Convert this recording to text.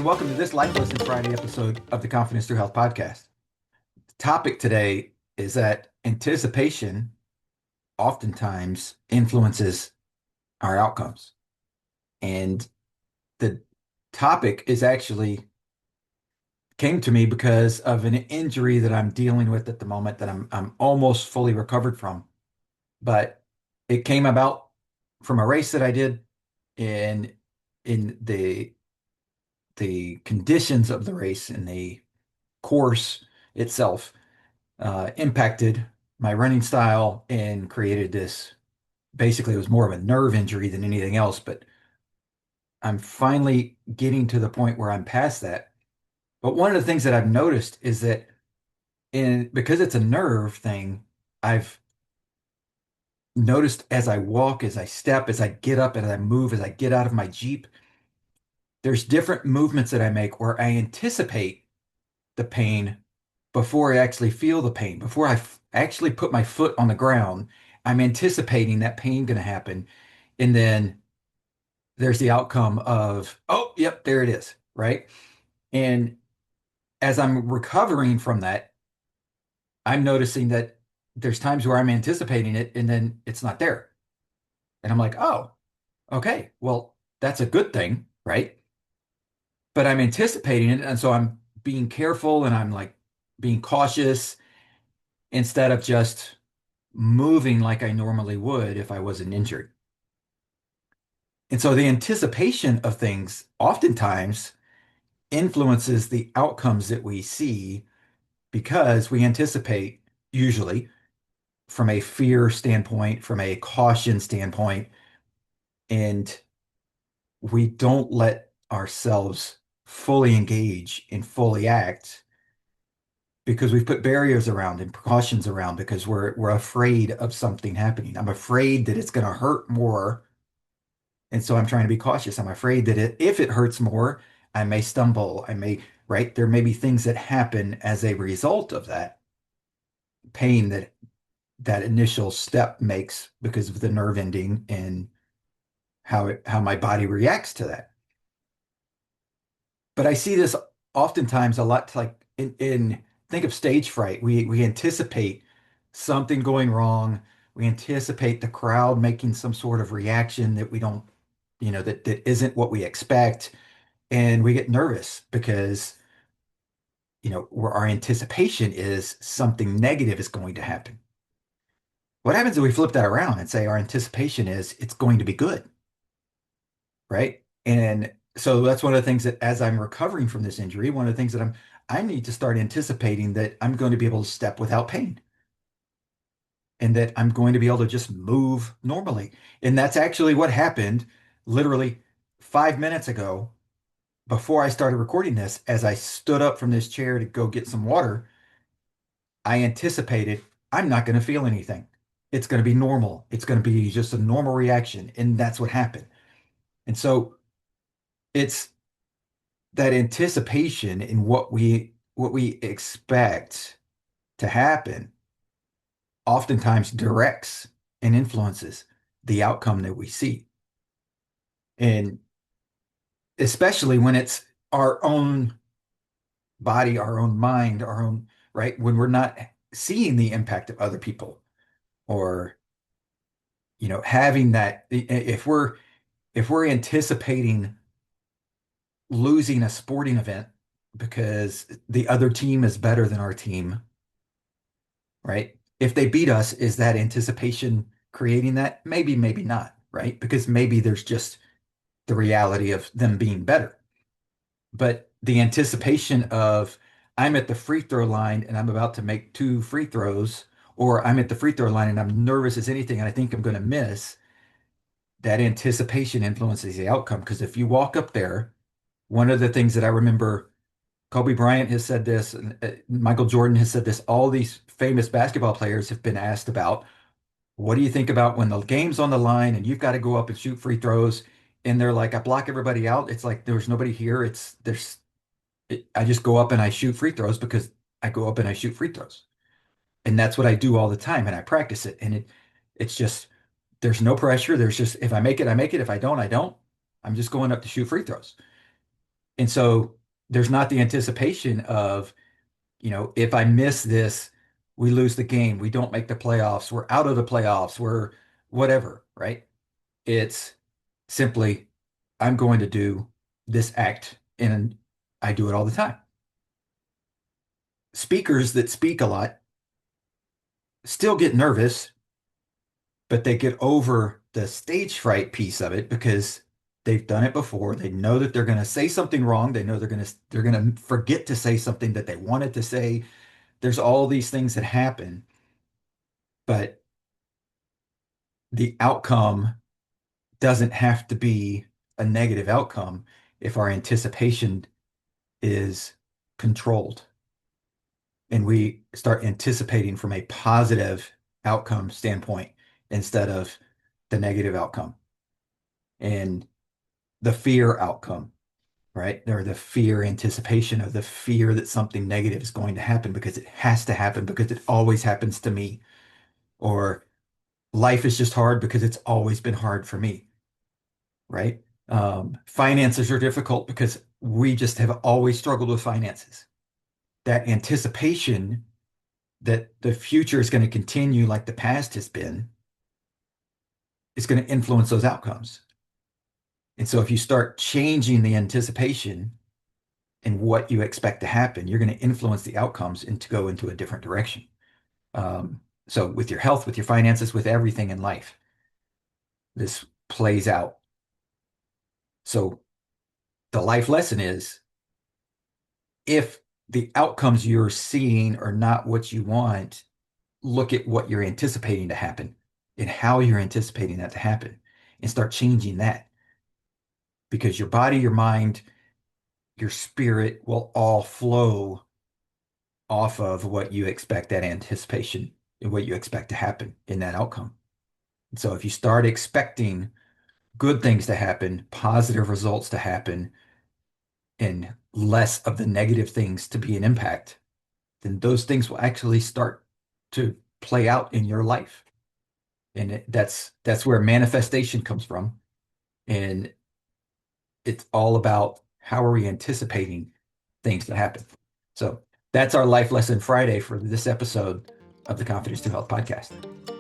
welcome to this Life Lesson Friday episode of the Confidence Through Health podcast. The topic today is that anticipation oftentimes influences our outcomes. And the topic is actually came to me because of an injury that I'm dealing with at the moment that I'm almost fully recovered from. But it came about from a race that I did in in the conditions of the race and the course itself impacted my running style and created this. Basically, it was more of a nerve injury than anything else, but I'm finally getting to the point where I'm past that. But one of the things that I've noticed is that because it's a nerve thing, I've noticed as I walk, as I step, as I get up, as I move, as I get out of my Jeep, there's different movements that I make where I anticipate the pain before I actually feel the pain. Before actually put my foot on the ground, I'm anticipating that pain going to happen. And then there's the outcome of, oh, yep, there it is, right? And as I'm recovering from that, I'm noticing that there's times where I'm anticipating it and then it's not there. And I'm like, oh, okay, well, that's a good thing, right? But I'm anticipating it. And so I'm being careful and I'm like being cautious instead of just moving like I normally would if I wasn't injured. And so the anticipation of things oftentimes influences the outcomes that we see because we anticipate, usually from a fear standpoint, from a caution standpoint, and we don't let ourselves fully engage and fully act because we've put barriers around and precautions around because we're afraid of something happening. I'm afraid that it's going to hurt more. And so I'm trying to be cautious. I'm afraid that if it hurts more, I may stumble. Right? There may be things that happen as a result of that pain that that initial step makes because of the nerve ending and how my body reacts to that. But I see this oftentimes a lot like in think of stage fright. We anticipate something going wrong. We anticipate the crowd making some sort of reaction that we don't, that isn't what we expect. And we get nervous because, where our anticipation is something negative is going to happen. What happens if we flip that around and say our anticipation is it's going to be good, right? And so that's one of the things that as I'm recovering from this injury, one of the things that I need to start anticipating that I'm going to be able to step without pain and that I'm going to be able to just move normally. And that's actually what happened literally 5 minutes ago before I started recording this. As I stood up from this chair to go get some water, I anticipated I'm not going to feel anything. It's going to be normal. It's going to be just a normal reaction. And that's what happened. And so it's that anticipation in what we expect to happen oftentimes directs and influences the outcome that we see. And especially when it's our own body, our own mind, our own, right? When we're not seeing the impact of other people or, having that, if we're anticipating losing a sporting event because the other team is better than our team, right? If they beat us, is that anticipation creating that? Maybe, maybe not, right? Because maybe there's just the reality of them being better. But the anticipation of I'm at the free throw line and I'm about to make two free throws, or I'm at the free throw line and I'm nervous as anything and I think I'm going to miss, that anticipation influences the outcome. Because if you walk up there, one of the things that I remember Kobe Bryant has said this, and Michael Jordan has said this. All these famous basketball players have been asked about, what do you think about when the game's on the line and you've got to go up and shoot free throws? And they're like, I block everybody out. It's like there's nobody here. I just go up and I shoot free throws because I go up and I shoot free throws. And that's what I do all the time. And I practice it. And it's just, there's no pressure. There's just, if I make it, I make it. If I don't, I don't. I'm just going up to shoot free throws. And so there's not the anticipation of, if I miss this, we lose the game, we don't make the playoffs, we're out of the playoffs, we're whatever, right? It's simply, I'm going to do this act, and I do it all the time. Speakers that speak a lot still get nervous, but they get over the stage fright piece of it because they've done it before. They know that they're going to say something wrong. They know they're going to forget to say something that they wanted to say. There's all these things that happen, but the outcome doesn't have to be a negative outcome if our anticipation is controlled and we start anticipating from a positive outcome standpoint instead of the negative outcome and the fear outcome, right? Or the fear anticipation of the fear that something negative is going to happen because it has to happen because it always happens to me. Or life is just hard because it's always been hard for me, right? Finances are difficult because we just have always struggled with finances. That anticipation that the future is going to continue like the past has been is going to influence those outcomes. And so if you start changing the anticipation and what you expect to happen, you're going to influence the outcomes and to go into a different direction. So with your health, with your finances, with everything in life, this plays out. So the life lesson is if the outcomes you're seeing are not what you want, look at what you're anticipating to happen and how you're anticipating that to happen and start changing that because your body, your mind, your spirit will all flow off of what you expect that anticipation and what you expect to happen in that outcome. So if you start expecting good things to happen, positive results to happen, and less of the negative things to be an impact, then those things will actually start to play out in your life. And that's where manifestation comes from. And it's all about how are we anticipating things to happen. So that's our Life Lesson Friday for this episode of the Confidence to Health podcast.